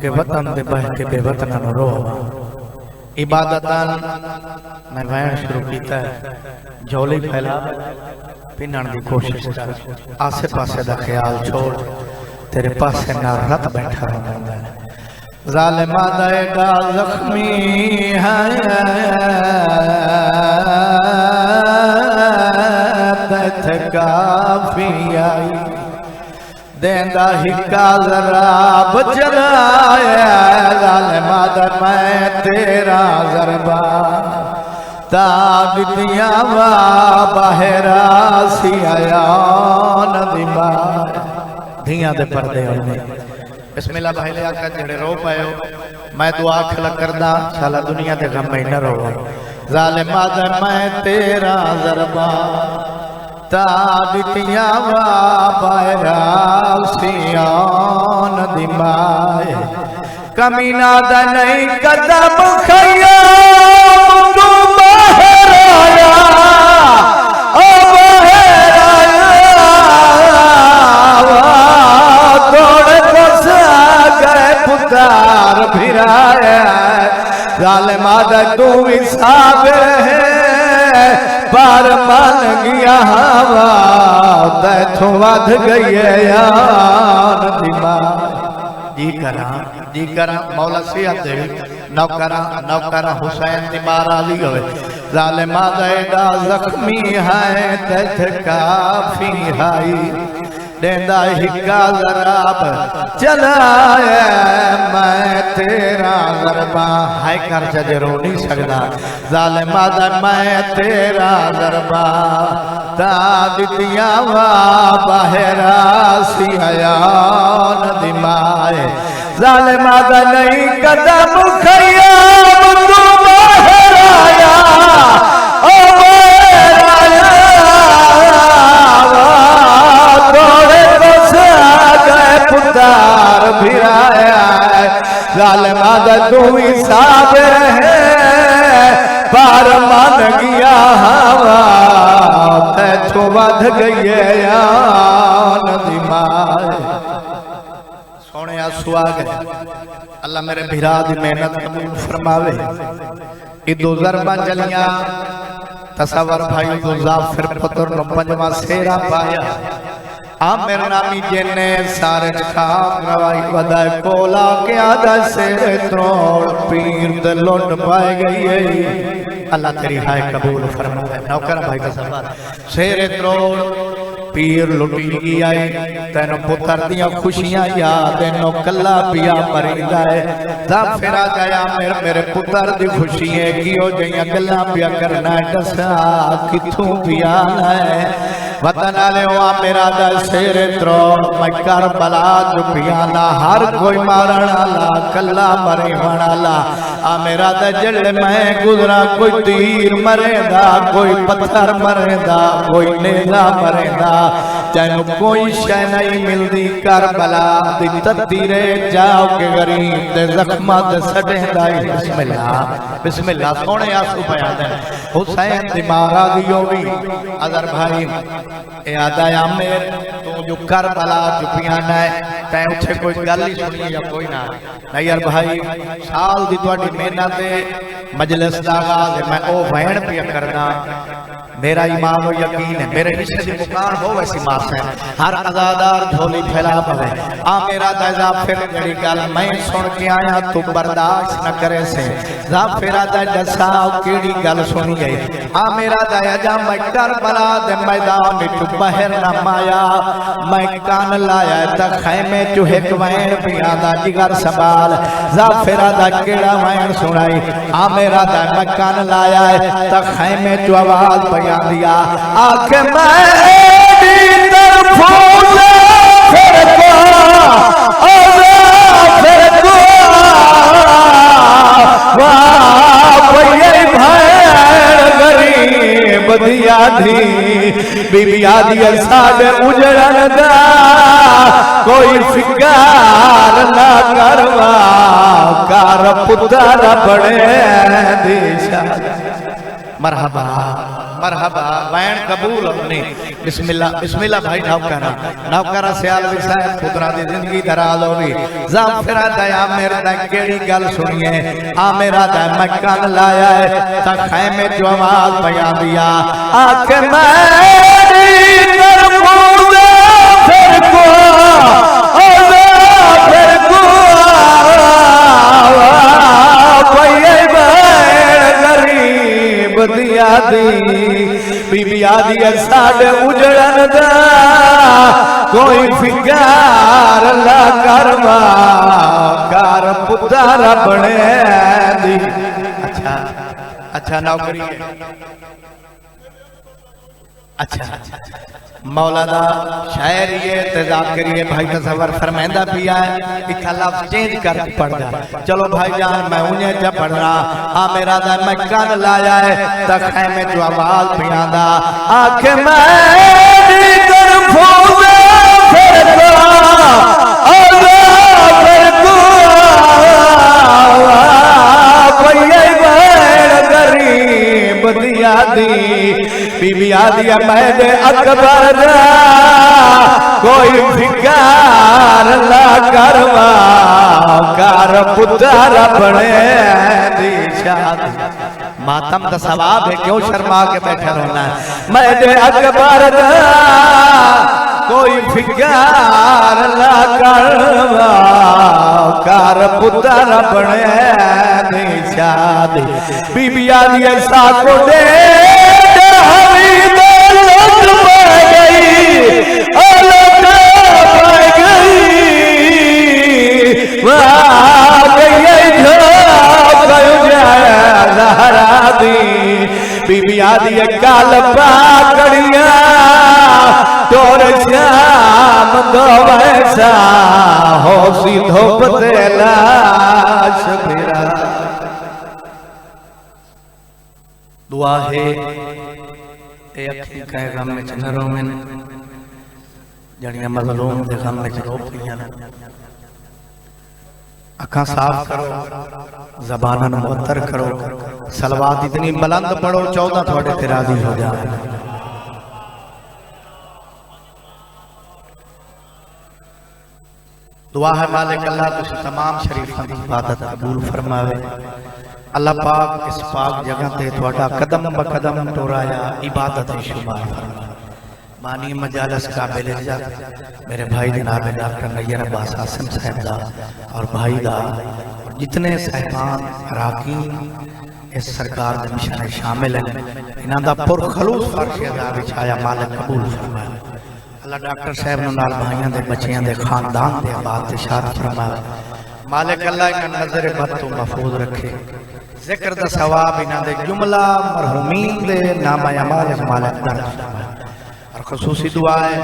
के वतन दे बह के बेवतना नो रो इबादतान मैं वैन शुरू कीता है झोली फैला पिनण दी कोशिश कर आसे पासे दा ख्याल छोड़ तेरे पासे ना रत बैठा रहंदा है जालिमा दा एडा जख्मी है ते काफी आई देंदा हिक्का जरा बचराया जालिमा दा मैं तेरा जरबा ताबितिया वा बहरा सी आया नदीमा धिया दे पर्दे होने बिस्मिल्लाह भाई ले आका जेड़े रो पायो मैं दुआ खला करदा साला दुनिया दे गम में न रो जालिमा दा मैं तेरा जरबा ताबितिया वा बहरा सी आया नदीमा कमीना दा नहीं कदम खैया जालिमा दा तू भी साबिर है पर मन गया हवा तैथों वध गई है यार दिमाग जी करा मौला सियात दे नौकरा हुसैन दी माराजी होवे जालिमा दा एडा जख्मी है तैथ काफी हाई देंदा हिक्का जराब चलाया मैं तेरा गरबा हाय कर जजे रो नहीं सकदा जालिमा दा मैं तेरा गरबा ता दितिया वा बहरा सी हयान दिमाए जालिमा दा नहीं कदम खयाम तू बाहर आया ओ बाहर आया तोड़े तो से गए पुतार भिराया जालिमा दा तू ही साबिर है पर मन गया हवा तैथों वध गई यान दिमाए सोने सुहाग अल्लाह मेरे भिरा दी मेहनत कबूल फरमावे इदो जरबा चलिया तसवर भाई दो जाफिर पुत्र नो पंजवा सेरा पाया आमिर नामी जिन्ने सारे खाब रवाई वदाय कोला के आधा सेरे त्रोड़ पीर दे लुट पाए गई अल्लाह तेरी हाय कबूल फरमावे नौकर भाई का सवाल सेरे त्रोड़ पीर लुटी गई आए तेनो पुत्र दिया खुशियां याद नो कला पिया मरीदा है जाफिर आ गया मेरे पुत्र दी खुशी है कियो जइया गल्ला पिया करना दसा किथों पिया है वतन आले वा मेरा दा शेर त्रोड़ मैं करबला जुबियाना हर कोई मारण आला कला मरे वाला आ मेरा दा जल मैं गुजरा कोई तीर मरेदा कोई पत्थर मरेदा कोई नेजा मरेदा तेन कोई शय नहीं मिलती करबला दी तदीरे जाओ के गरीब दे जख्मा दे सटेंदा बिस्मिल्लाह बिस्मिल्लाह सोने आंसू पया दे हुसैन दी मारा दियो भी अदर भाई ए आदा आमिर तू जो करबला जुबियाना है तै उठे कोई गल ही सुनी या कोई ना नहीं यार भाई साल दी ਤੁਹਾਡੀ मेहनत दे मजलिस दा आगाज मैं ओ वहण पिया करना मेरा ईमान और यकीन है मेरे रिश्ते की मुकान हो वैसी मास है हर अजादार झोली फैला पवे आ मेरा दा फिर मेरी गल मैं सुन के आया तू बर्दाश्त न करे से जाफिर दा दसा केड़ी गल सुनी गई आ मेरा दा जा मैं करबला दे मैदान विच बाहर न माया मैं कान लाया त खैमे चो एक वैन पिया दा जिगर संभाल जाफिर दा केड़ा वैन सुनाई आ मेरा दा मैं कान लाया त खैमे चो आवाज पिया दिया आके मेरी तरफों से फिर को फिर को वाह ये भैन गरीब दिया दी बीबिया दिया साढ़े उजड़न दा कोई फिकार ना करवा कार पुत्र बड़े दिशा मरहबा मरहबा वैन कबूल अपनी बिस्मिल्लाह बिस्मिल्लाह भाई नौकरा सियाल विसाय पुत्रा दी जिंदगी दराल होवी जाफिर दया मेरे दा केड़ी गल सुनिए आ मेरा दा मैं कान लाया है त खैमे जो आवाज पया दिया आके मेरी तरफों से फिर को फिर को दिया दी बीबिया दिया साढ़े उजड़न दा कोई फिकार ला करवा कार पुत्र बने दी अच्छा अच्छा नौकरी है अच्छा मौलाना शायर ये तजाकरिए भाई तसव्वुर फरमांदा पिया है इथा लफ्ज चेंज कर पड़दा चलो भाई जान मैं उन्हें जा पढ़ना आ मेरा दा मैं कान लाया है त खैमे जो आवाज पियांदा आके मेरी तरफों से फिर को फिर को कोई गरीब दिया दी बीबिया दिया मैंने अकबर कोई फिकार ला करवा कार पुत्र बने दिशा मातम का सवाब है क्यों शर्मा के बैठा रहना है मैंने अकबर कोई फिकार ला करवा कार पुत्र बने दिशा बीबिया दिया साको दे गई दिए काल पाकड़िया तोर श्याम दो वैसा हो सीधो पतेला शबीरा। दुआ है ए अखी कह गम में चनरों में जड़ियां मजलूम दे गम में रो पियां अखा साफ करो ज़बानन मुअत्तर करो सलवात इतनी बुलंद पढ़ो 14 थोड़े ते राजी हो जाए। दुआ है मालिक अल्लाह तुझे तमाम शरीफां दी इबादत कबूल फरमावे। अल्लाह पाक इस पाक जगह ते थोड़ा कदम ब कदम टोराया इबादत शुमार फरमा। मानी मजालस काबिल इज्जत मेरे भाई जनाब डॉक्टर नैयर अब्बास आसिम साहब दा और भाई दा और जितने साहिबान अराकीन इस सरकार दे मिशन में शामिल हैं इन्हां दा पुरखलूस फर्श अदा विछाया मालिक कबूल फरमाए। अल्लाह डॉक्टर साहब नु नाल भाइयां दे बच्चियां दे खानदान दे आबाद ते शाद फरमाए। मालिक अल्लाह इन्हां नजर बद तो महफूज रखे। जिक्र दा सवाब इन्हां दे जुमला मरहूमीन दे नामा अमाल मालिक दर्ज फरमाए। और खुसूसी दुआ है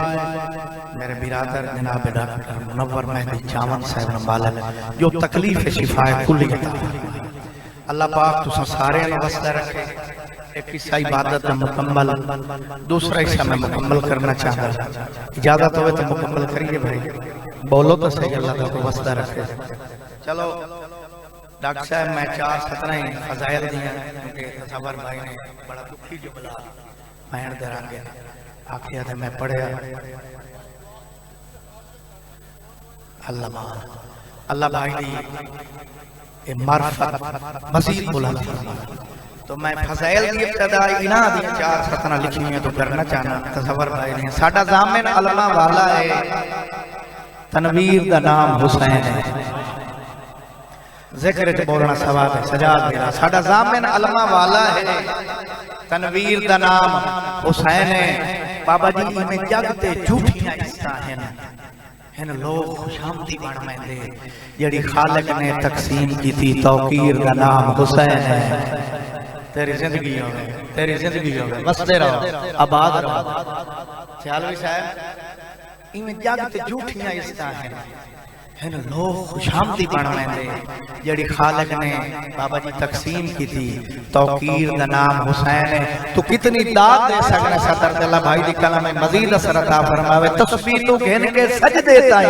मेरे बिरादर जनाब डॉक्टर मुनव्वर मेहदी चावन साहब न मालिक जो तकलीफ शिफाए कुल्ली अता अल्लाह पाक तुसा सारे नु वसदा रखे। एक हिस्सा इबादत का मुकम्मल दूसरा हिस्सा मैं मुकम्मल करना चाहता इजाजत हो तो मुकम्मल करिए भाई बोलो तो सही अल्लाह का वसदा रखे। चलो डॉक्टर साहब मैं 4 सतना ही फजाइल दिया क्योंकि तसव्वुर भाई ने बड़ा दुखी जुमला मैं दे रंगे आखिया थे मैं पढ़िया अल्लाह भाई दी ए मार्फत मजीद बुलंद फरमाए। तो मैं फज़ाइल की इब्तिदा इना दी 4 सतना लिखी है तो करना चाहना तसव्वुर भाई ने साडा ज़ामिन अलमा वाला है तनवीर दा नाम हुसैन है जिक्र ते बोलना सवाब है सजाद मेरा साडा ज़ामिन अलमा वाला है तनवीर दा नाम हुसैन है। बाबा जी में जगते झूठियां इस्ता हैं लोग खुशामदी बन मैंदे जड़ी खालिक ने तकसीम की थी तौकीर का नाम हुसैन है। तेरी जिंदगी होवे बसते रहो आबाद रहो। ख्याल साहब इवें जगते झूठियां इस्ता हैं लोग खुशामदी बन मैंदे जड़ी खालिक ने बाबा जी तकसीम की थी तौकीर का नाम हुसैन है। तो कितनी दाद दे सकने सदर अल्लाह भाई दी कलम में मजीद असर अता फरमावे। तस्बीह तो घेन के सजदे ताई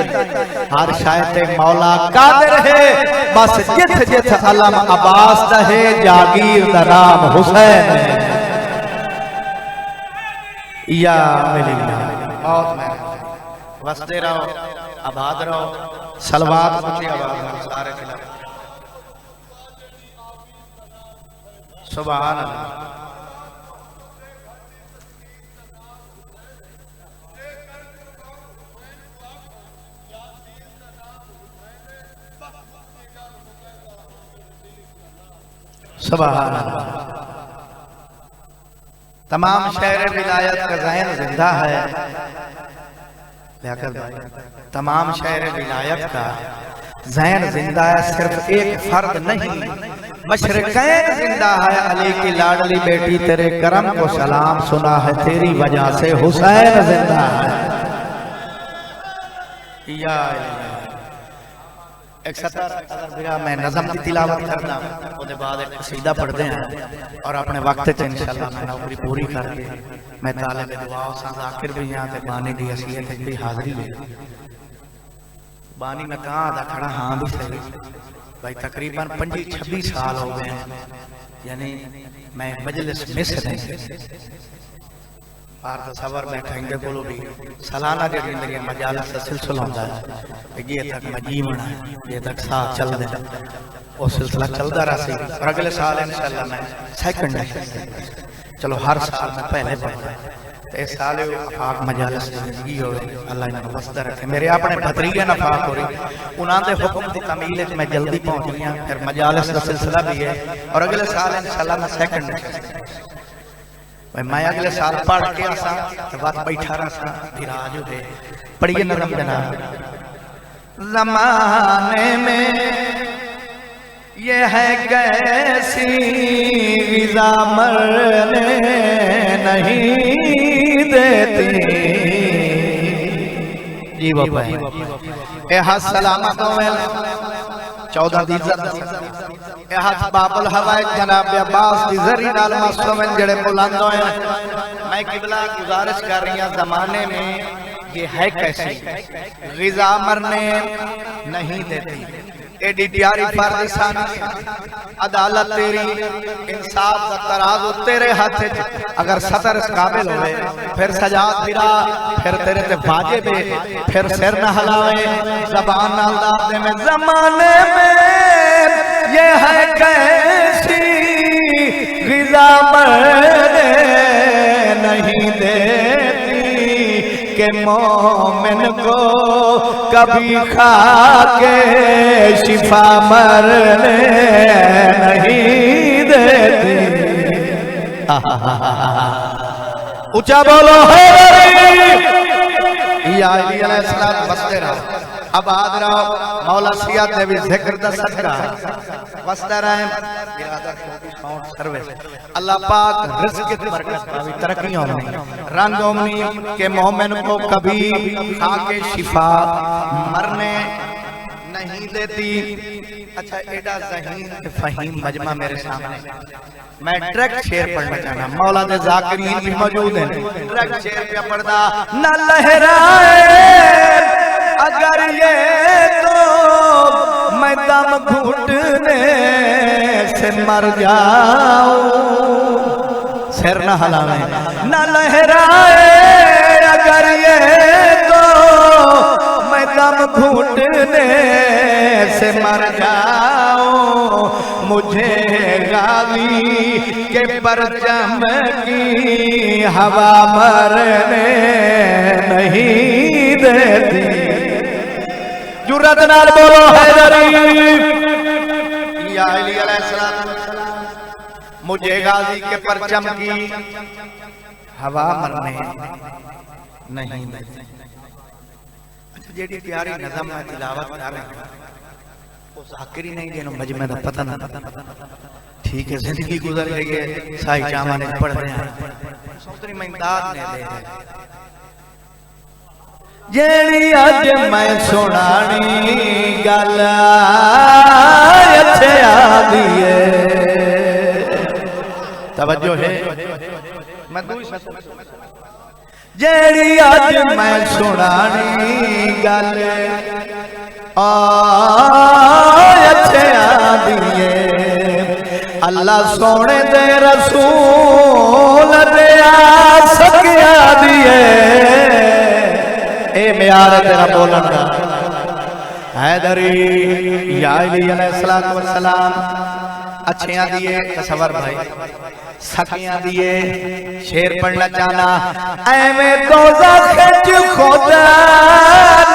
हर शायद मौला कादिर है बस जिथ जिथ अलम अब्बास दा है जागीर दा नाम हुसैन है। या मेरी मौत में वसते रहो आबाद रहो सलवात ऊंची आवाज में सारे खिलाफ सुभान अल्लाह। सुभान अल्लाह। तमाम शहर विलायत का ज़हन जिंदा है तमाम शहर विलायत का ज़हन जिंदा है सिर्फ एक फर्द नहीं मशरक़ैन जिंदा है। अली की लाडली बेटी तेरे करम को सलाम सुना है तेरी वजह से हुसैन जिंदा है। या एक सतर मैं नज़म की तिलावत करना उसके बाद एक कसीदा पढ़ते हैं और अपने वक्त च इंशाअल्लाह मैं नौकरी पूरी करके मैं तालिब दुआ सा ज़ाकिर भी यहाँ ते बानी दी असलियत की हाज़री है। बानी में कहाँ आदा खड़ा हाँ भी सही भाई तकरीबन 25-26 साल हो गए यानी मैं मजलिस मिस नहीं बार तसव्वुर बैठा इंदे कोलो भी सालाना जड़ी मेरी मजालिस का सिलसिला होता है ये तक मैं जीवना ये तक साथ चल दे वो सिलसिला चलता रहा सी और अगले साल इंशाअल्लाह मैं सेकंड चलो हर साल मैं पहले पढ़ा तो इस साल आफाक मजालिस जिंदगी हो अल्लाह इन्हें वसदा रखे। मेरे अपने भतरीजे नफाक हो रही उन्होंने हुक्म की तमील मैं जल्दी पहुंच गया फिर मजालिस का सिलसिला भी है और अगले साल इंशाअल्लाह मैं सेकंड मैं अगले साल पढ़ के आसा तो बात बैठा रहा विराज हो पढ़िए नरम देना। ज़माने में ये है कैसी ग़िज़ा मरने नहीं देती। जी बाबा ए हाथ सलामत हो 14 दी इज्जत ए हाथ बाबुल हवाए जनाब अब्बास दी जरी नाल मासूम जड़े बुलंद होए। मैं किबला गुजारिश कर रही हूं जमाने में ये है कैसी ग़िज़ा मरने नहीं देती। एडी प्यारी फर्दिसान अदालत तेरी इंसाफ का तराजू तेरे हाथ च अगर सतर इस काबिल होवे फिर सजा फिरा फिर तेरे ते वाजिब फिर सिर न हिलावे ज़बान नाल दाद में ज़माने में ये है कैसी ग़िज़ा मरने नहीं देती कि मोमिन को कभी खा के शिफा मरने नहीं देती। ऊंचा बोलो या अली अलैहिस्सलाम बसते रहो आबाद रहो मौला सियाद ने भी जिक्र दस रहा बसते रहे इरादा साउंड सर्विस अल्लाह पाक रिज़्क़ की बरकत पावी तरक्की होनी रंग होनी के मोमिन को कभी खा के शिफा मरने नहीं देती। अच्छा एडा ज़हीन फहीम मजमा मेरे सामने मैं डायरेक्ट शेर पढ़ना चाहना मौला दे ज़ाकिरीन भी मौजूद हैं डायरेक्ट शेर पे पढ़दा न लहराए अगर ये तो मैं दम घुटने से मर जाऊं। सिर न हिलावे न लहराए अगर ये तो मैं दम घुटने से मर जाऊं। मुझे गाली के परचम की हवा मरने नहीं देती। जुर्रत नाल बोलो हैदरी या अली अलैहिस्सलाम मुझे गाजी के परचम की हवा मरने नहीं देती। अच्छा जेडी प्यारी नज़म में तिलावत कर रहे वो ज़ाकिरी नहीं जिन्हों मजमे का पता ना ठीक है जिंदगी गुजर गई है साई चामा ने पढ़ रहे हैं सोचनी मैं इमदाद ने दे जेड़ी अज मैं सुनानी गल अच्छे आदी है तवज्जो है मैं जेड़ी अज मैं सुनानी गल अच्छे आदी है अल्लाह सोने दे रसूल दे सकिया दी है ए म्यार तेरा बोलन दा हैदरी या अली अलैहिस्सलातु वस्सलाम अच्छियां दिए तसव्वुर भाई सकियां दिए शेर पढ़ना चाहना एवें दोज़ख च खुदा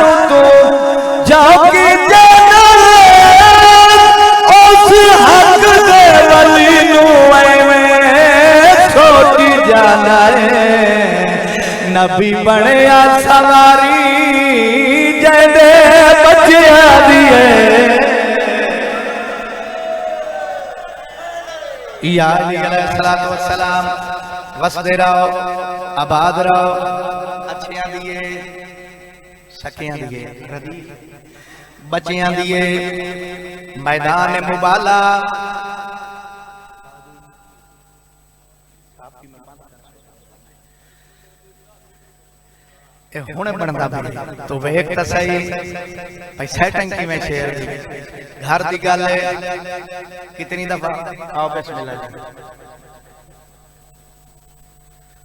नु तू जाओगी जन्नत उस हक दे वली नु एवें सोची जाना है नबी बनया सवारी जदे बचिया दिए या अली अलैहिस्सलातु वस्सलाम वसदे रहो आबाद रहो अच्छियां दिए सकियां दिए बचियां दिए मैदान मुबाला हुणे बनदा भी तो वेख त सही भाई सेटिंग किवें शेयर दी घर दी गल है कितनी दफा आओ बिस्मिल्लाह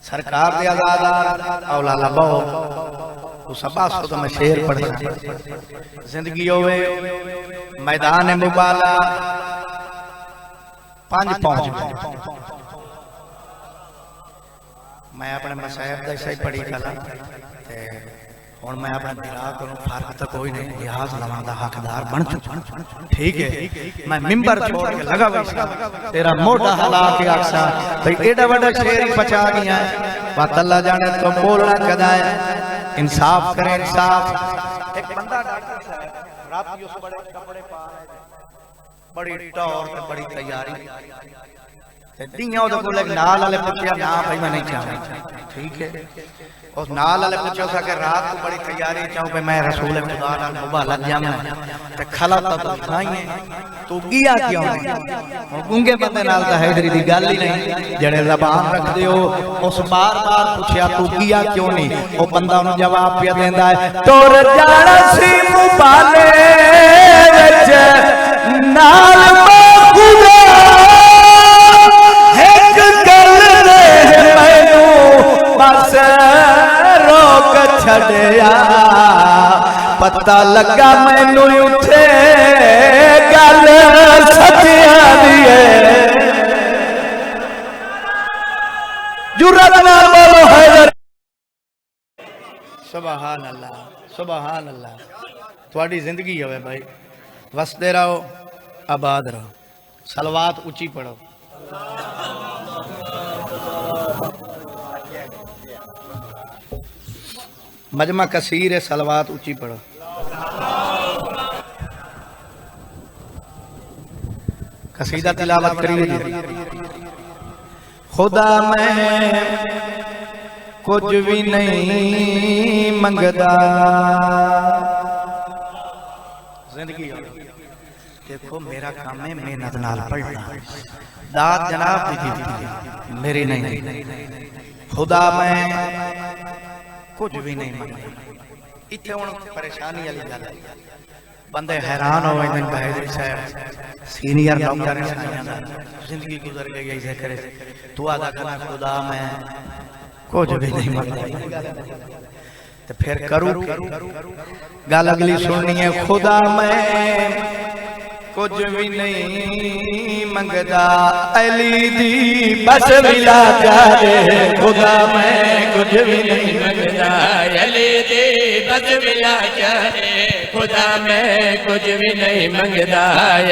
सरकार दे आजादार औलाला बहु तो सबा सुद में शेर पढ़ना जिंदगी होवे मैदान मुबाला 5 पहुंच मैं अपने मसायब दा सही पढ़ी कला ते हुण मैं अपने दिला को फर्क तो कोई नहीं लिहाज लवां दा हकदार बन चुका ठीक है मैं मिंबर छोड़ के लगा वैसा तेरा मोटा हला के आखसा भाई एडा बड़ा शेर ही पचा गया बात अल्लाह जाने तो बोलना कदा है इंसाफ करे इंसाफ एक बंदा डॉक्टर साहब रात को उस बड़े कपड़े पा बड़ी टौर ते बड़ी तैयारी ते दियां ओदे कोल नाल वाले पुछया ना भाई मैं नहीं चाहता ठीक है उस नाल वाले पूछो सा कि रात को बड़ी तैयारी चाहूं पे मैं रसूल खुदा नाल मुबा लग जावां ते खला तो खाई तू गिया क्यों गूंगे बंदे नाल ता हैदरी दी गल ही नहीं जड़े ज़बान रखदे हो उस बार-बार पूछया तू गिया क्यों नहीं ओ बंदा उन्हें जवाब पिया देंदा है तोर जाना सी मुबाले विच नाल खुदा एक गल दे मैनू बस रोक छड़या पता लगा मैनू उठे गल सचिया दी है जुर्रत नाल बोलो हैदर सुभान अल्लाह सुभान अल्लाह थोड़ी जिंदगी होवे भाई वसदे रहो आबाद रहो सलवात ऊंची पढ़ो मजमा कसीर है सलवात ऊंची पढ़ो कसीदा तिलावत करिए खुदा मैं कुछ भी नहीं मंगदा जिंदगी देखो मेरा काम है मेहनत नाल पढ़ना दात जनाब दी मेरी नहीं खुदा मैं कुछ भी नहीं मंगदा इत्थे हुण परेशानी वाली गल है बंदे हैरान हो गए भाई साहब सीनियर डॉक्टर जिंदगी गुजर गई ऐसे करे तू आदा करना खुदा मैं कुछ भी नहीं मंगदा तो फिर करूं गल अगली सुननी है खुदा मैं कुछ भी नहीं मंगदा अली दी बस मिला जाए खुदा मैं कुछ भी नहीं मंगदा अली दी बस मिला जाए खुदा मैं कुछ भी नहीं मंगदा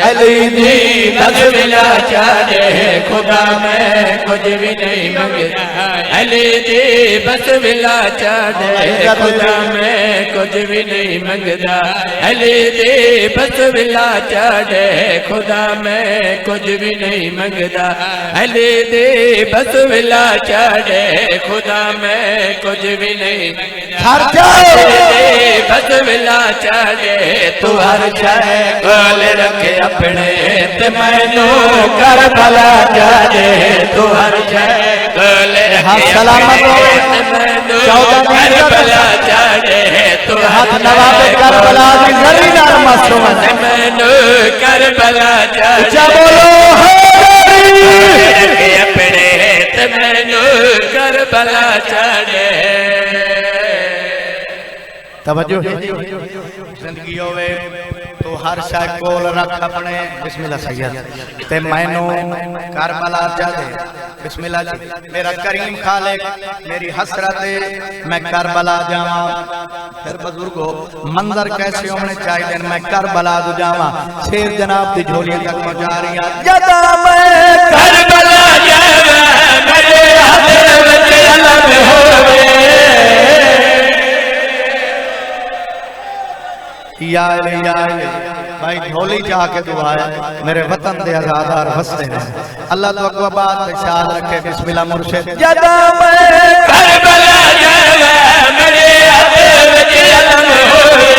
अली दी बस मिला जाए खुदा मैं कुछ भी नहीं मंगदा अली दी बस मिला जाए खुदा मैं कुछ भी नहीं मंगदा अली दी बस मिला जाए खुदा मैं कुछ भी नहीं मंगदा अली दी बस मिला जाए खुदा मैं कुछ भी नहीं बस मिला चाहे तू हर चाहे कोल रखे अपने ते मैनू कर भला चाहे तू हर चाहे कोल रखे सलामत मैनू कर भला चाहे तू हाथ नवाबे कर भला की गली नाल मासूम मैनू कर भला चाहे बोलो रखे अपने ते मैनू कर भला चाहे तवज्जो जिंदगी होवे तो हर शाय कोल रख अपने बिस्मिल्लाह सैयद ते मैनू करबला जादे बिस्मिल्लाह मेरा करीम खालिक मेरी हसरत मैं करबला जावां फिर बुजुर्गो मंजर कैसे होने चाहिए मैं करबला जावां शेर जनाब दी झोलियां तक पहुंचा रही हैं जदा मैं करबला जावां मेरे हाथ विच अलम होवे यार भाई झोली जाके दुआ है मेरे वतन दे आजादार हंसते हैं अल्लाह तो अकबात शाद रखे बिस्मिल्लाह मुर्शिद जदा मैं करबला जावा मेरे हाथ विच अलम होवे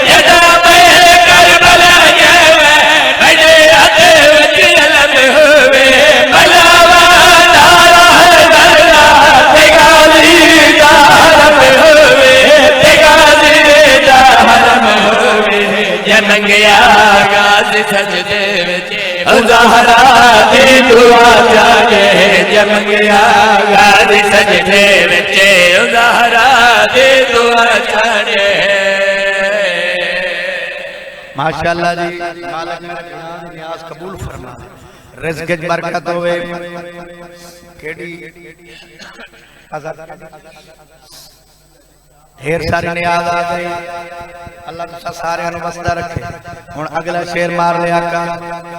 जदा मैं करबला जावा मेरे हाथ विच अलम होवे मलावा नारा है दरला ते गाली दा हरम होवे ते गाली दा हरम मंगया गाज सजदे विच ज़हरा दी दुआ जागे जमंगया गाज सजदे विच ज़हरा दी दुआ जागे माशाअल्लाह जी मालिक मेरे गुनाह दी नियाज कबूल फरमा रिज़्क़ च बरकत होवे केड़ी ढेर सारी नियाज आ गई अल्लाह तुसा सारे बसदा रखे हुण अगला शेर मार लिया का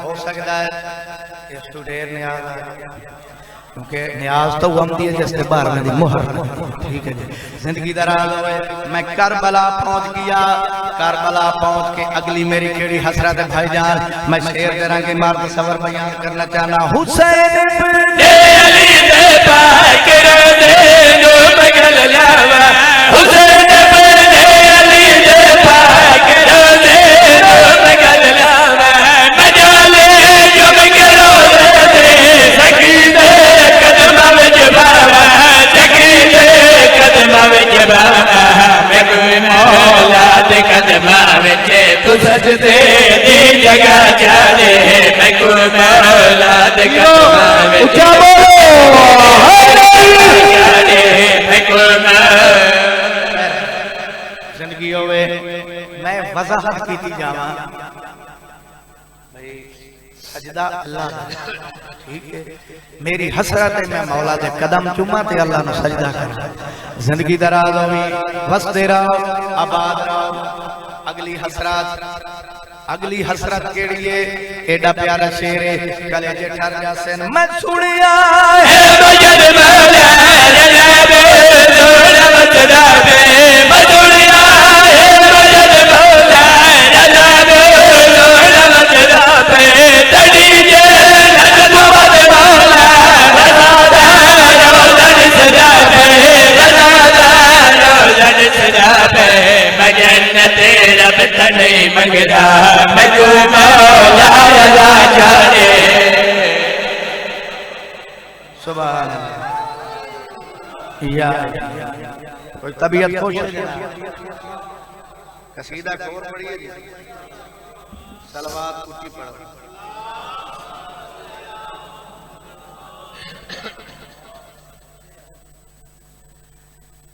हो सकता है इस तो ढेर नियाज आ क्योंकि न्याज तो हम दिए जैसे बाहर में दी मोहर। ठीक है जी, जिंदगी दराज होए। मैं करबला पहुंच गया, करबला पहुंच के अगली मेरी केड़ी हसरत है भाईजान, मैं शेर दे रंग मर्द सवर बयान करना चाहना। हुसैन दे अली दे पाक रोज़े नो बगल लावा, हुसैन दे अली दे पाक रोज़े नो बगल लावा, मजाले जो बगलो दे सकीने कदम विच बावा, सकीने कदम विच बावा, मैं कोई मौला दे कदम विच तू सजदे दी जगह जाने, मैं कोई मौला दे कदम विच जिंदगी होवे। मैं वजाहत की जावा भाई, सजदा अल्लाह दा, ठीक है। मेरी हसरत है मैं मौला दे कदम चुमा ते अल्लाह नु सजदा कर। जिंदगी दराज होवी, वसदे रहो, आबाद रहो। अगली हसरत केड़ी है? एडा प्यारा शेर है, कलेजे ठर जासे मैं सुनिया है मजद मौला जनाबे तोड़ा वतराबे, मैं सुनिया है मजद मौला जनाबे तोड़ा वतराबे, तड़ी जे नजद मौला रोज़न सजाबे, रोज़न सजाबे, मैं जन्नत रब तने मंगदा, मैं को मौला रज़ा जाने। सुभान अल्लाह। या कोई तबीयत खुश है? कसीदा खोर पढ़िए, सलवात ऊंची पढ़ो।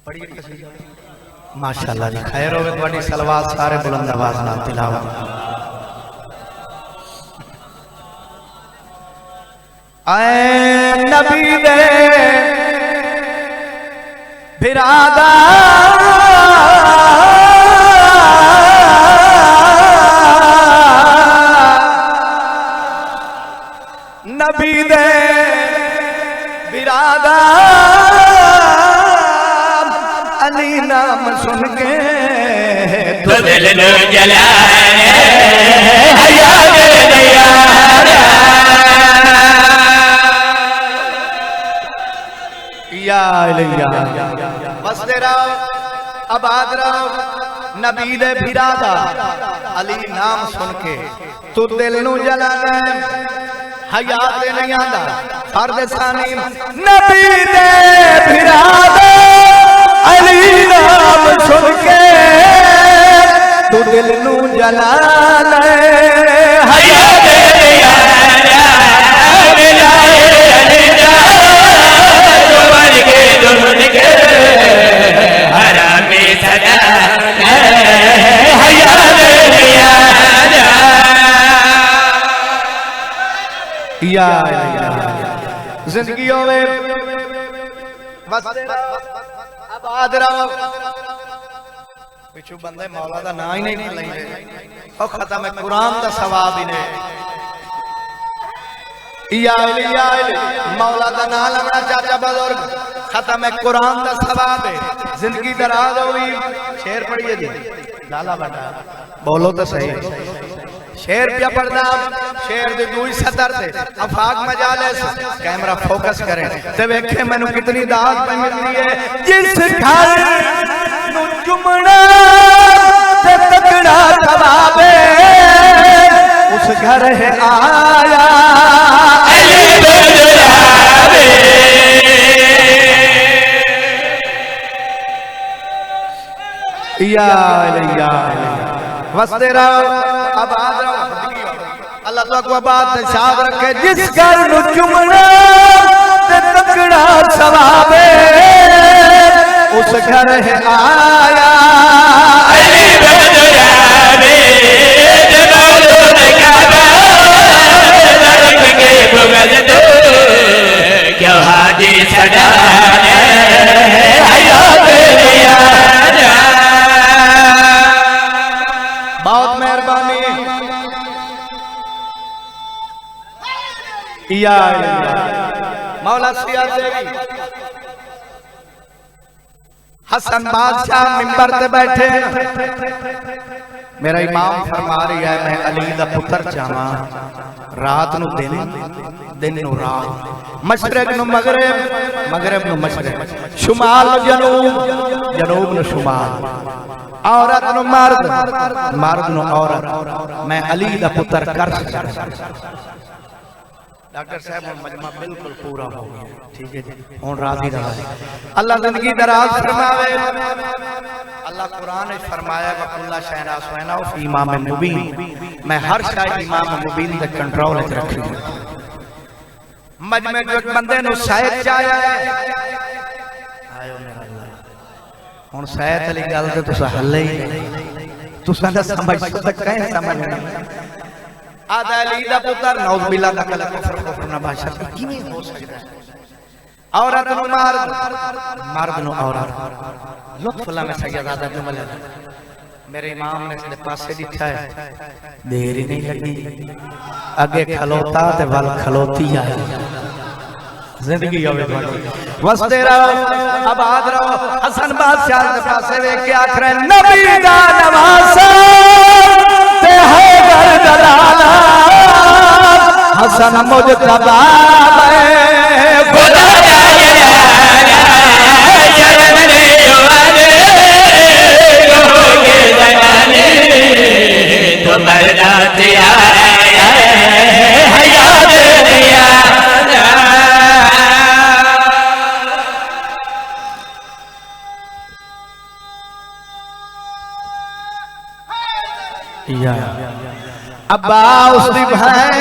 पढ़िए कसीदा। माशाअल्लाह जी, खैर होवे तुम्हारी सलवात सारे बुलंद आवाज नाल तिलावत। आए नबी दे बिरादा नबी दे बिरादा अली नाम सुन के तो दिल नो जलाए हया दे दयारा, या इलैया बसदे रहो, आबाद रहो। नबी दे बिरादा अली नाम सुन के तू दिल नु जलाना, हया ते नहीं आंदा। फर्द सानी नबी दे बिरादा अली नाम सुन के तू दिल नू जलाना, हया ते नहीं आंदा। हरामी सदा हया दे यारा, या जिंदगी होवे आबाद रहो। पिछू बंदे मौला दा नाम ही नहीं लेंगे, और खत्म है कुरान दा सवाब ही नहीं। या मौला दा नाम लमना चाचा बुजुर्ग, खत्म है कुरान दा सवाब है। जिंदगी दराज होगी। शेर पढ़िए जी, लाला बेटा बोलो तो सही। शेर क्या पढ़ना? शेर दे दूई सतर से अफाक मजालिस, कैमरा फोकस करें ते वेखे मैनू कितनी दात पे मिलती है। जिस घर नू चुमना ते तकड़ा सवाबे, उस घर है आया अली बदलावे। या वसदे रहो, आबाद रहो। अल्लाह तो को बात शाद रखे। जिस घर नू चुमना ते तकड़ा सवाबे, उस घर है आया अली बदलावे। जमालो ने काबा रख के बुगल दो, क्यों हाजी सदा हया दे यारा। बहुत मेहरबानी। या मौला सिया देवी हसन बादशाह मिंबर ते बैठे मेरा इमाम फरमा रही है मैं अली दा पुत्र चाहवा रात नु दिन दिन नु रात मशरक नु मगरब मगरब नु मशरक शुमाल नु जनूब जनूब नु शुमाल औरत नु मर्द मर्द नु औरत मैं अली दा पुत्र कर डॉक्टर साहब मजमा बिल्कुल पूरा हो गया ठीक है जी हुन राजी रहा अल्लाह जिंदगी दराज फरमावे अल्लाह कुरान में फरमाया वकुल्ला शहना सुना इमाम मुबीन मैं हर शायद इमाम मुबीन दे कंट्रोल च रखी मजमे जो बंदे नु शायद चाया आयो मेरा अल्लाह हुन शायद वाली गल ते तुसा हल्ले ही तुसा ना समझ सकते हैं समझ नहीं आदा अली दा पुत्र नौज बिल्ला दा कल कुफर कुफर ना भाषा किने हो सकता है औरत नु मर्द मर्द नु औरत लुत्फुल्ला में सैयदादा जुमल मेरे इमाम ने इसके पासे दिखा है देर ही नहीं लगी आगे खलोता ते वल खलोती आई जिंदगी आवे वसते रहो आबाद रहो हसन बादशाह के पासे देख के आखरे नबी दा नवासा ते है दलाला हसन मुजतबा में खुदा अब्बा उसकी भैन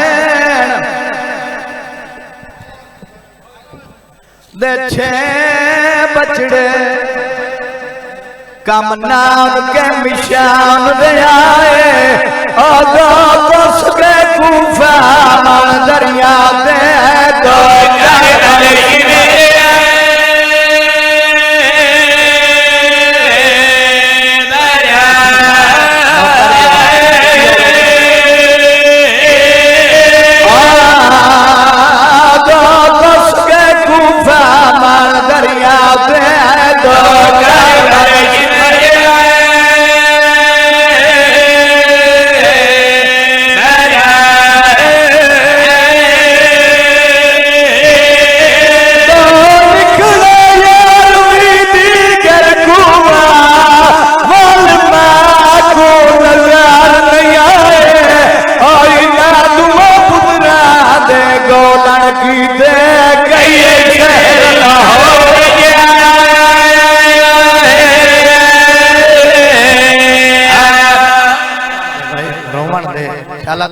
दे छे बछड़े कम नाम के मिशान दे आए आगा बस के कूफा मन दरिया दे दो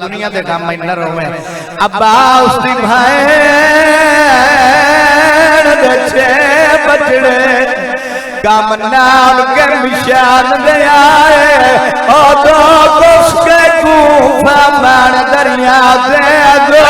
दुनिया दे काम में न रोवे अब्बा उसकी भैन दे छे बछड़े कम नाम के मिशान दे आए ओ दो उसके कूफा मन दरिया दे दो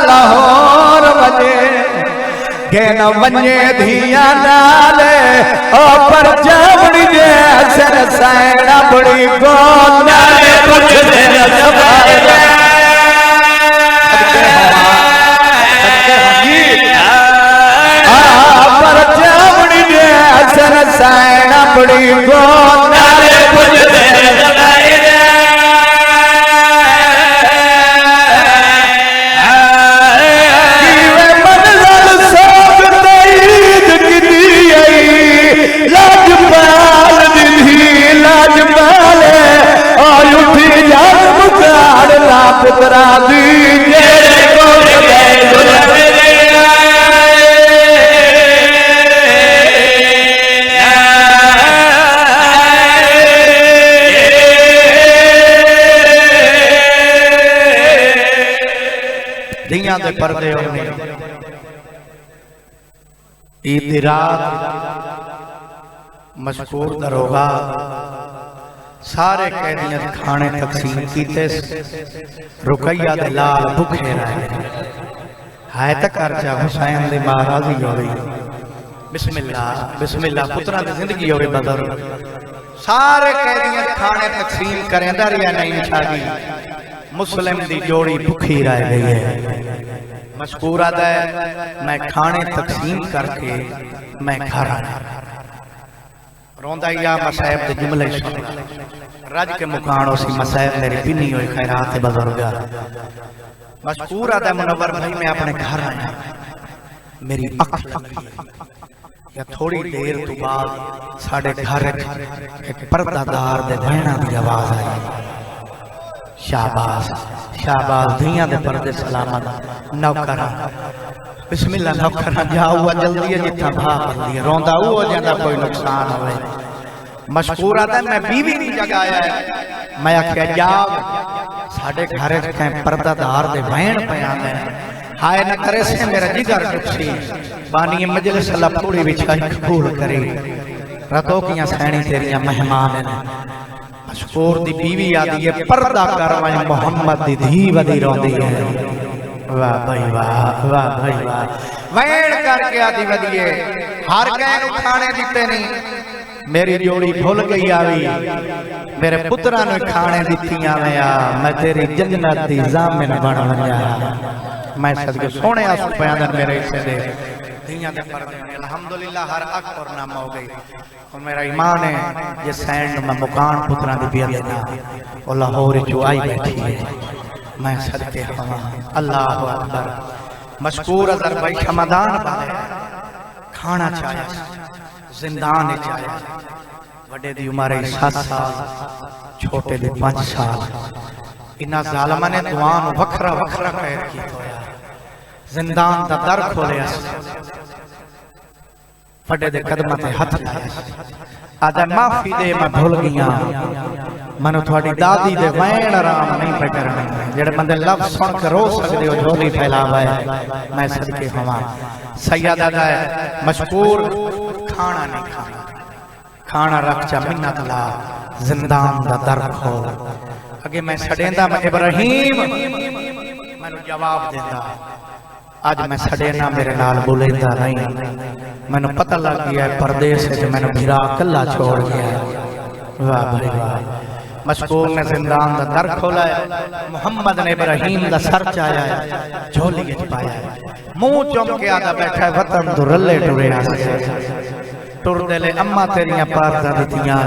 लाहौर वजे घेन वने धिया नाले ओ पर जावड़ी जे सर सैना बड़ी गोना कुछ दिन जबाए पर जावड़ी जे सर सैना बड़ी गोना कुछ दिन जबाए लाजपाल दिल पुत्रा दी तेरे कोल गए दुल्हन ले धियां दे पर्दे होने ईद दी रात मशहूर दरोगा सारे कैदियों के खाने तकसीम कीते। रुकैया दे लाल भुखे रहे है तक करजा हुसैन दी मां राजी हो गई। बिस्मिल्लाह बिस्मिल्लाह पुत्रा दी जिंदगी होवे बदर। सारे कैदियों के खाने तकसीम करेंदा रिया नहीं छागी। मुस्लिम दी जोड़ी भुखी रह गई है। मशकूर आता है मैं खाने तकसीम करके मैं घर आया। रोंदा या मसाइब दे जुमले सुन रज के मुकान उसी मसाइब मेरी पिन्नी हुई खैरात बुजुर्गा। मशकूर आता है मुनव्वर भाई मैं अपने घर आया। मेरी अख या थोड़ी देर तो बाद साढ़े घर एक पर्दादार दे बहना दी आवाज आई। शाबाश शाबाश धियां दे पर्दे सलामत नौकरा बिस्मिल्लाह नौकरा जाओ जल्दी है जितना भाग बंदी रोंदा हो जाता कोई नुकसान होवे। मशकूर आता मैं बीवी की जगह आया है। मैं आख्या जाओ साढ़े घर के पर्दादार दे बहन पिया है। हाय न करे से मेरा जिगर टुकसी बानी मजलिस अल्लाह पूरी बिछाई कबूल करे। रतो किया सैनी तेरिया मेहमान है। मशकूर दी बीवी आदि है पर्दा करवाए मोहम्मद दी धी वदी रोंदी है। वाह भाई वाह वाह भाई वाह वैण करके आदि वदिए हर गैन खाने दिते नहीं। मेरी जोड़ी भूल गई आवी मेरे पुत्रा ने खाने दित्तियां वया मैं तेरी जन्नत दी जामिन बन गया। मैं सदके सोने आंसू पिया मेरे हिस्से दे धियां दे पर्दे अल्हम्दुलिल्लाह हर अक और नाम हो गई। और मेरा ईमान है ये सैंड में मुकान पुत्रा दी बिया देना और लाहौर जो आई बैठी है। मैं सदके हवा अल्लाह अकबर। मशकूर अजर भाई शमदान बने खाना चाहे जिंदान चाहे वडे दी उम्र 7 साल छोटे दी 5 साल। इन्ना जालमा ने दुआ नु वखरा वखरा कैद कीता होया। जिंदान दा दर खोलिया वडे दे कदमां ते हथ लाया। आदा माफी दे मैं भूल गया मनु थोड़ी दादी दे वैण आराम नहीं पे करने जेड़े बंदे लफ्ज सुन के रो सकदे हो झोली फैलावा है। मैं सदके हवा सैयदा दा मशकूर खाना नहीं खाना खाना रख चा मिन्नत ला जिंदान दा दर खोल। अगे मैं सडेंदा मैं इब्राहिम मैनू जवाब देंदा। आज मैं सडेना मेरे नाल बोलेंदा नहीं। मैनू पता लग गया परदेस च मैनू भिरा कल्ला छोड़ गया। वाह भाई वाह। मशकूर ने जिंदान दा दर खोला है। मोहम्मद ने इब्राहिम दा सर चाया है झोली विच पाया है। मुंह चुम के आदा बैठा है वतन तो रले टुरे टुर दे ले अम्मा तेरियां पारदा दित्तियां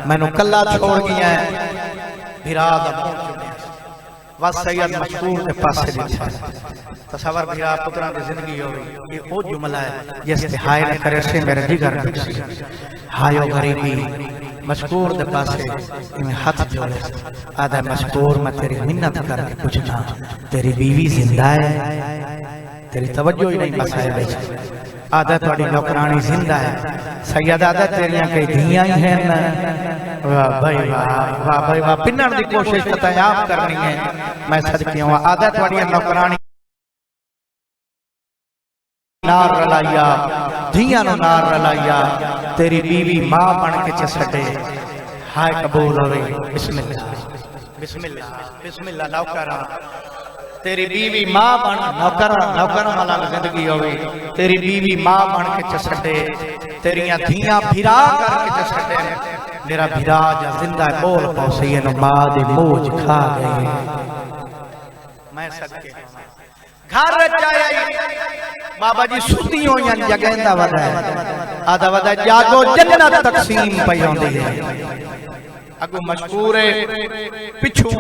मैनू कल्ला छोड़ गया है। भिरा दा मुंह चुमिया बस सैयद मशकूर के पासे दिखा तसवर भिरा पुत्रा की जिंदगी हो गई। ये वो जुमला है जिस ते हाय न करे से मेरे जिगर टुकसी हायो गरीबी। मशकूर दे पासे इमें हाथ जोड़े आदा मशकूर मैं तेरी मिन्नत करके पूछना तेरी बीवी जिंदा है? तेरी तवज्जो ही नहीं मसाइब है। आदा थोड़ी नौकरानी जिंदा है। सैयद आदा तेरियां कई धियां ही हैं ना। वाह भाई वाह वाह भाई वाह पिन्नण दी कोशिश पता आप करनी है। मैं सदके हूं आदा थोड़ी नौकरानी नार रलाइया धियां नु नार रलाइया तेरी बीवी मां बन के चसटे हाय कबूल होवे। बिस्मिल्लाह बिस्मिल्लाह बिस्मिल्लाह नौकरा तेरी बीवी मां बन नौकरा नौकरा वाला जिंदगी होवे। तेरी बीवी मां बन के चसटे तेरियां धियां भिरा करके चसटे मेरा भिरा जा जिंदा बोल पौसे न मां दे मोज खा गए। मैं सदके घर चाया बाबा जी सुती होयां जगेंदा वदा आदा वदा जागो जन्नत तकसीम पई होंदी है। अगो मशकूर पिछू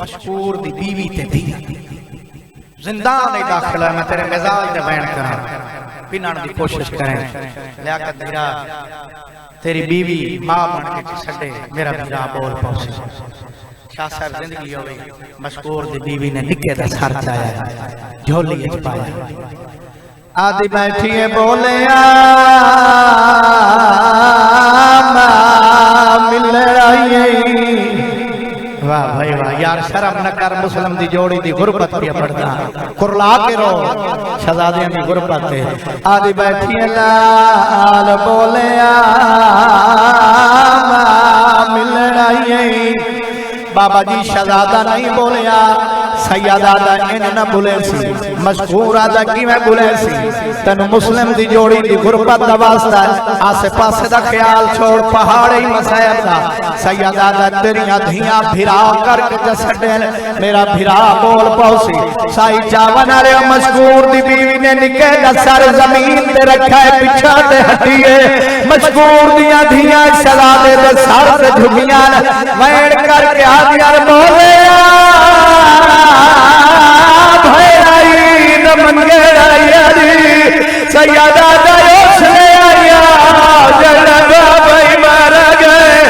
मशकूर दी बीवी ते धी जिंदा नहीं दाखिला। मैं तेरे मिजाज दे बयान करा पिनण दी कोशिश करें लियाकत भिरा तेरी बीवी मां बन के छड़े मेरा भिरा बोल पहुंचे। शाह साहब जिंदगी हो गई मशकूर दी बीवी ने निके दा सर चाया झोली च पाया आदि बैठी है बोले मिल रही वाह भाई वाह यार शर्म न कर मुस्लिम दी जोड़ी दी गुरबत पे पड़दा कुरला के रो शहजादियां दी गुरबत है आदि बैठी है लाल बोले मिल रही बाबा जी शहजादा नहीं बोलिया सैयदा दा इन न बुले सी मशहूर आदा किवें बुले सी तनु मुस्लिम दी जोड़ी दी गुरबत दा वास्ता आसे पासे दा ख्याल छोड़ पहाड़ ही मसायब दा सैयदा दा तेरियां धियां भिरा करके जसडे मेरा भिरा बोल पौसी साई चावन वाले मशहूर दी बीवी ने निके दा सर जमीन ते रखा है पिछा ते हटिए मशहूर दियां धियां शहजादे दे सर ते झुकियां वैण करके आदियां बोले सैयदा दयोसले आया जलवा भाई मारा गए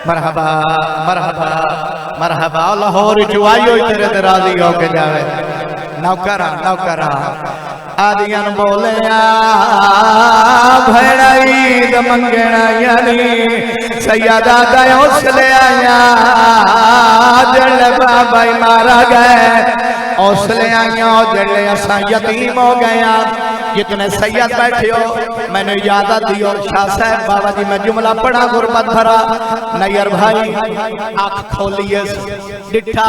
मरहबा मरहबा मरहबा लाहौर जुआई तेरे ते राजी हो के जावे नौकरा नौकरा आदियन बोले भैराई द मंगना यानी सैयदा दयोसले आया जलवा भाई मारा गए हौसले आइया जड़े असा यतीम हो गया जितने सैयद बैठे हो मैंने इजाजत दियो शाह साहब बाबा जी मैं जुमला पढ़ा गुरबत भरा नैयर भाई आँख खोलिए डिठा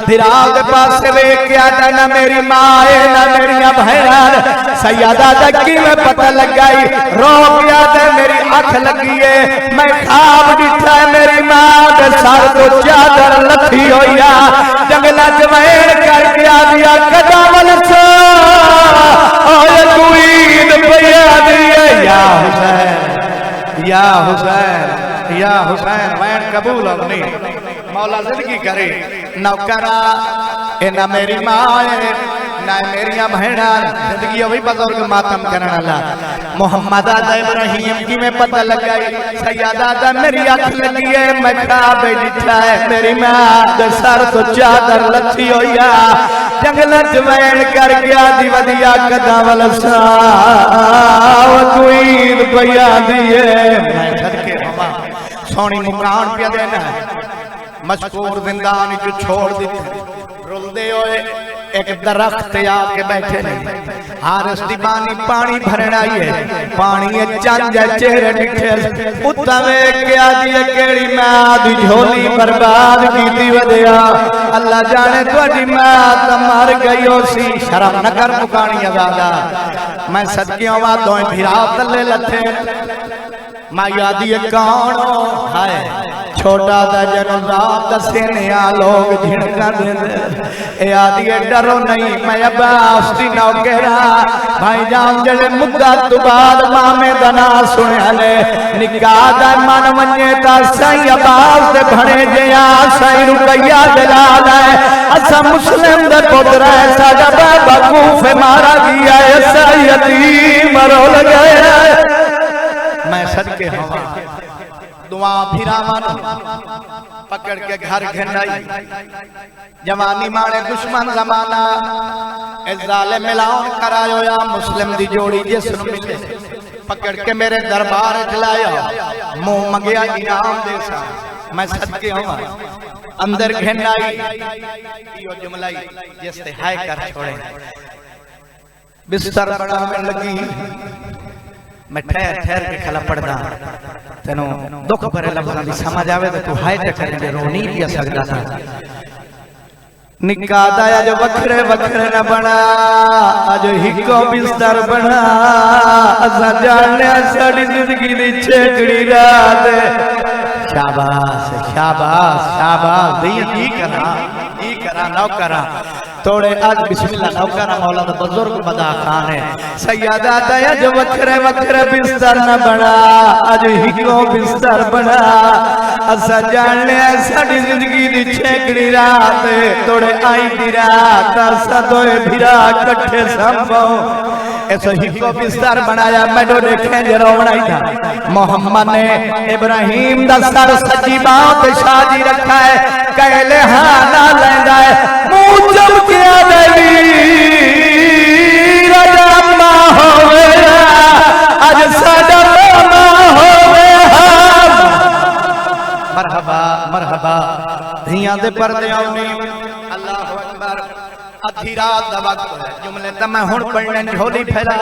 दिराग पास वेख के आदा ना मेरी माँ है ना मेरिया बहन सैयदा तकी में पता लग गई रो गया ते मेरी आँख लगी है मैं खाब डिठा मेरी माँ के सर को चादर लथी होया जंगला जमैन करके आ दिया कदमल सा या हुसैन या हुसैन या हुसैन वैन कबूल नहीं मौला जिंदगी करे नौकरा ए ना मेरी माँ है ना मेरिया बहना जिंदगी वही बुजुर्ग मातम करने वाला मोहम्मद आदा इब्राहिम की में पता लगा सैयदा आदा मेरी आँख लगी है मैं खाब दिखा है मेरी माँ दे सर तो चादर लथी होया जंगल जवैन कर गया दी वदिया कदावल सावकुईन पया दिए मैं सदके बाबा सोनी मुकान पिया देना मशकूर जिंदान जो छोड़ दिते रुलदे होए एक दरख्त आके बैठे ने हारस दी पानी भरन आई है पानी चंज चेहरे डिठे उत्ता वेख के आदी केड़ी मां दी झोली बर्बाद कीती वदिया अल्लाह जाने तुहाडी मां त मर गई हो सी शर्म न कर मुकानी आजादा मैं सदकियों वा दोए भिरा तले लथे माया दी कौन है छोटा दा जन्म रात दसे ने लोग झिड़का देंदे ए आदि डरो नहीं मैं अब्बास दी नौकरा भाई जान जड़े मुद्दा तो बाद मामे दा ना सुने ले निकाह दा मन वने ता सही अब्बास दे भणे जिया सही रुकैया जलाल है असा मुस्लिम दे पुत्र है साडा बाबा कूफे मारा गया है सही यतीम रोल गए मैं सदके हवा दुआ फिरावन पकड़ के घर घिनाई जवानी मारे दुश्मन जमाना जालिम मिलान करायो या मुस्लिम दी जोड़ी जिसनु मिले पकड़ के मेरे दरबार खिलाया मुंह मंगया इनाम दे सा मैं सदके हवा अंदर घिनाई यो जुमलाई जिसते हाय कर छोड़े बिस्तर बनाने लगी मैं ठहर ठहर के खला पड़दा तेनो दुख भरे लफ्ज़ां दी समझ आवे तो तू हाय ते करके रो नहीं पिया सकदा था निकाह दा अज वखरे वखरे न बना अज हिको बिस्तर बना असा जाने साडी जिंदगी दी छेकड़ी रात शाबाश शाबाश शाबाश दी की करा नौकरा तोड़े आज बिस्मिल्लाह नौकरा मौला दा बुजुर्ग बदा खान है सैयदा दया वखरे वखरे बिस्तर न बना अज हिको बिस्तर बना असा जाने साडी जिंदगी दी छेकड़ी रात तोड़े आई दी रात असा दोए भिरा इकट्ठे संभो ऐसा ही को बिस्तर बनाया मैडो देखे जरा बनाई था मोहम्मद ने इब्राहिम दा सर सजी बाहों पे शादी रखा है कहले हाँ ना लेंदा है मुंह जम के देवी राजा होवे आज साडा मामा होवे मरहबा मरहबा धियां दे पर्दे आउनी अल्लाहु अकबर अधी रात दा वक्त है जुमले ते मैं हुण पढ़ने झोली फैला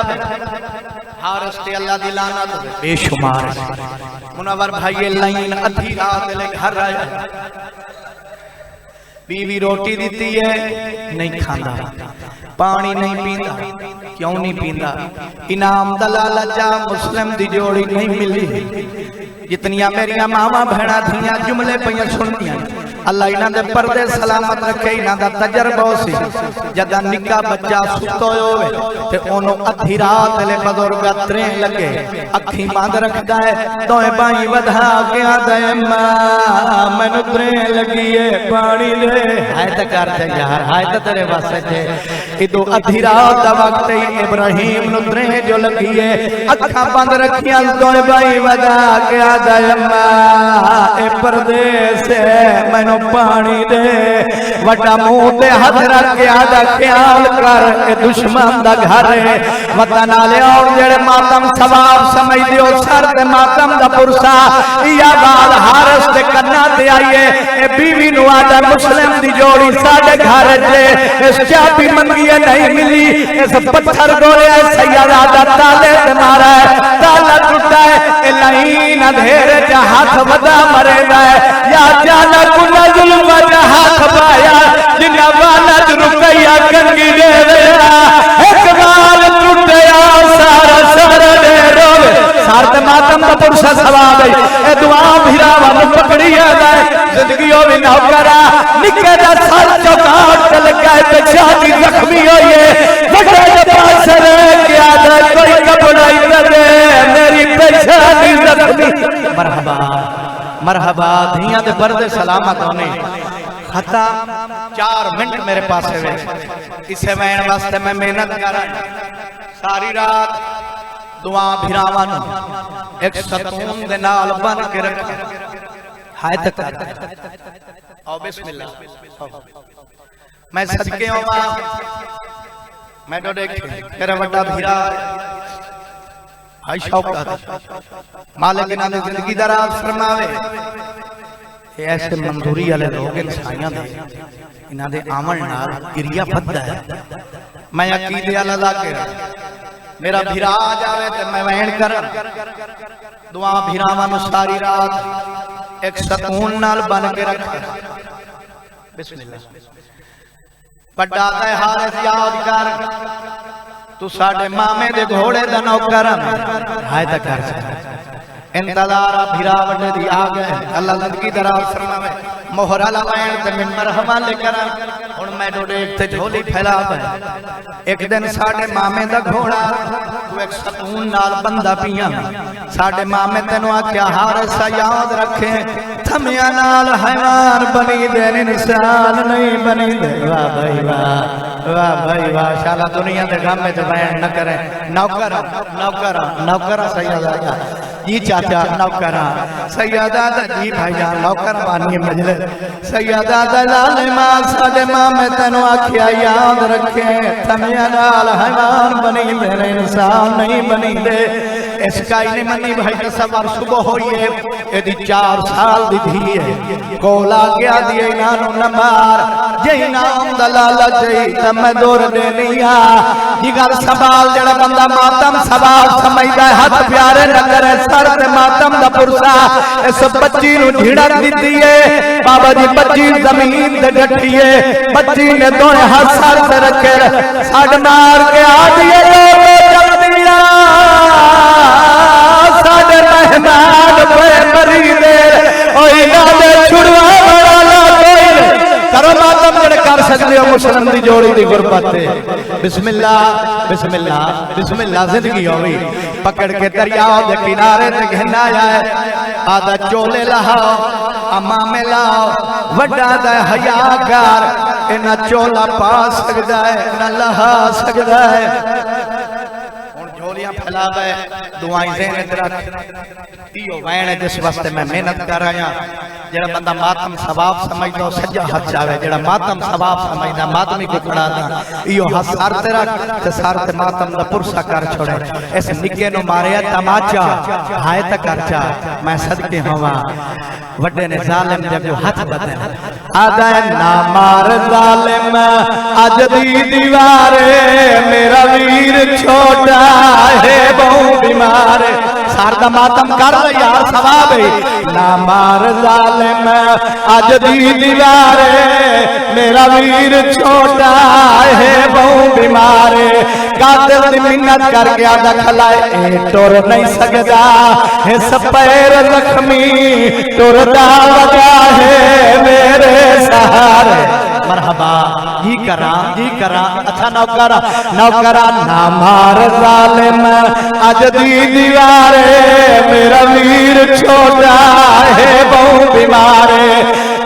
हारस ते अल्लाह दी लानत बेशुमार मुनव्वर भाई लाइन अधी रात ले घर आया बीवी रोटी दी है नहीं खांदा पानी नहीं पींदा क्यों नहीं पींदा इनाम दलाल जा मुस्लिम दी जोड़ी नहीं मिली जितनियां मेरिया मावा भैणा थियां जुमले पईयां सुनदियां अल्लाह इन्हां दे पर्दे सलामत रखे इन्हां दा तजर्बा सी जदा निक्का बच्चा सुतो होवे ते ओनू अधी रात ले बुजुर्ग त्रे लगे अखी बंद रखदा है दोए बाई वधा के आंदा है मां मैनू त्रे लगी है पानी दे हाय त कर दे यार हाय त तेरे वास्ते थे इदो अधी रात दा वक्त इब्राहिम नू त्रे जो लगी है अखा बंद रखियां दोए बाई वधा के आंदा है मां ए पर्दे से मैनू पानी दे वटा मुंह ते हाथ रख के आदा ख्याल कर ए दुश्मन दा घर है वतन वाले और जेड़े मातम सवाब समझ दियो सर ते मातम दा पुरसा या बाल हारस ते कन्ना ते आईए ए बीवी नु आदा मुस्लिम दी जोड़ी साडे घर जे इस चाबी मंगी नहीं मिली इस पत्थर गोले सैयदा दा ताले ते मारा है ताला टूटा है ए लाइन अंधेरे च हाथ वदा मरेगा है या जाना कुना जुल्म दा हाथ पाया जिन्ना वाला रुकैया गंगी दे वेला एक बाल टूटया सारा सारा दे रोवे सार ते मातम दा पुरसा सवाब है ए दुआ भिरावा नु पकड़ी है जिंदगी ओ भी नौकरा निके दा सर चौकाट लगा ते शादी जख्मी होई है बड़ा पास रे क्या दा कोई कपड़ाई दे मेरी पेशानी जख्मी मरहबा मरहबा धियां दे पर्दे सलामत होने खता 4 मिनट मेरे पास है इसे वैन वास्ते मैं मेहनत कर सारी रात दुआ भिरावां नु एक सतून दे नाल बन के रख हाय तक आओ बिस्मिल्लाह मैं सदके आवा मैं तो देख तेरा बड़ा भीरा हाय शौकत मालिक इन्हां दी जिंदगी दराज फरमावे ऐसे मंजूरी वाले लोग इंसानियां दे इन्हां दे आमन नाल गिरिया फद्दा है मैं अकीदे वाला लाके मेरा भिरा आ जावे ते मैं वहन कर दुआ भिरावां नु सारी रात एक सुकून नाल बन के रख बिस्मिल्लाह बड़ा ते हारिस याद कर तू साडे मामे दे घोड़े दा नौकर हाय ता कर इंतजार भिरा वड्डे दी आ गए अल्लाह जिंदगी दराज फरमावे मोहरा लवैन ते मिंबर हवाले करा हुन मैं डोडे ते झोली फैला एक दिन साडे मामे दा घोड़ा तू एक सुकून नाल बंदा पिया साडे मामे तेनु आख्या हारिस याद रखे थमिया नाल हैवान बनी दे इंसान नहीं बनी दे वाह भाई वाह शाला दुनिया दे गम में बयान न करे नौकर नौकर नौकर सैयदा जी चाचा नौकरा सैयदा जी भाईजान नौकर मानिए मजले सैयदा दलाल मां साडे मामे तेनु आख्या याद रखे थमिया नाल हैवान बनी दे इंसान नहीं बनी दे इसका ही नहीं मनी भाई तसव्वुर सुबह होई है एदी 4 साल दी धी है कोला गया दिए नानू नंबर जई नाम दलाल जई तम दूर देनिया जिगर सवाल जड़ा बंदा मातम सवाल समझदा हाथ प्यारे न करे सर ते मातम दा पुरसा इस बच्ची नु झिड़क दित्ती है बाबा जी बच्ची जमीन ते डटी है बच्ची ने दोए हाथ सर ते रखे साड मार के आ दिए लोग जल्दिया साडे मेहमान पे मरी दे ओए नाले छुड़वा वाला कोई करो मातम जड़े कर सकदे हो मुस्लिम दी जोड़ी दी गुरबत बिस्मिल्लाह बिस्मिल्लाह बिस्मिल्लाह जिंदगी होवी पकड़ के दरिया दे किनारे ते घना आया आदा चोले लाओ अम्मा में लाओ वड्डा दा हयाकार इना चोला पा सकदा है ना लहा सकदा है फैलाव है दुआएं ज़हन च रख इहो वैण है जिस वास्ते मैं मेहनत कर रहा जेड़ा बंदा मातम सवाब समझदा सज्जा हाथ जावे जेड़ा मातम सवाब समझदा मातमी को खड़ा दा इहो हाथ सर ते रख ते सर ते मातम दा पुरसा कर छोड़े इस निक्के नु मारिया तमाचा हाय तक कर जा मैं सदके होवा वड्डे ने जालिम जब जो हाथ बदल आदा ना मार जालिम अज दी दीवारे मेरा वीर छोटा है बहु बीमार सारदा मातम कर यार सवाब ना मार जालिम अज दी दीवारे मेरा वीर छोटा है बहु बीमार कातिल दी मिन्नत करके आदा खलाए टुर नहीं सकदा है सपैर जख्मी टुरदा वगा है मेरे सहारे मरहबा जी करा अच्छा नौकरा ना मार जालिम अज दी दीवारे मेरा वीर छोटा है बहु बीमार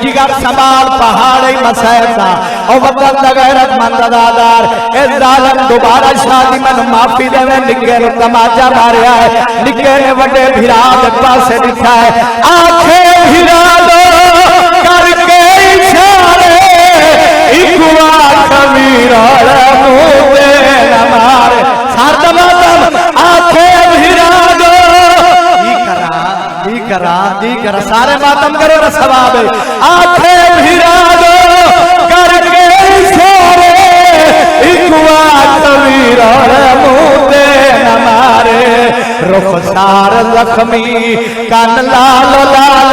जिगर संभाल पहाड़ी मसैदा ओ वतन दा गैरतमंद अदादार ए जालिम दोबारा शादी मैनू माफी देवे निक्के नु तमाचा मारिया है निक्के ने वड्डे भिरा दे पासे दिखा है आखे भिरा दो करके इशारे एक बार कबीर मुंह पे न मारे सारदा मातम आखे भिरा दो जी करा सारे मातम करो ना सवाब आखे भिरा दो करके इशारे एक बार कबीर मुंह पे न मारे रुखसार जख्मी कन लाल लाल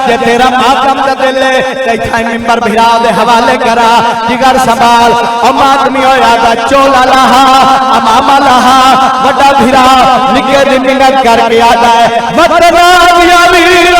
जे तेरा मातम दा दिल ते मिंबर भिरा दे हवाले करा जिगर संभाल ओ मातमी होया दा चोला लहा अमामा लहा वड्डा भिरा निके दी मिन्नत करके आदा है वतना वीर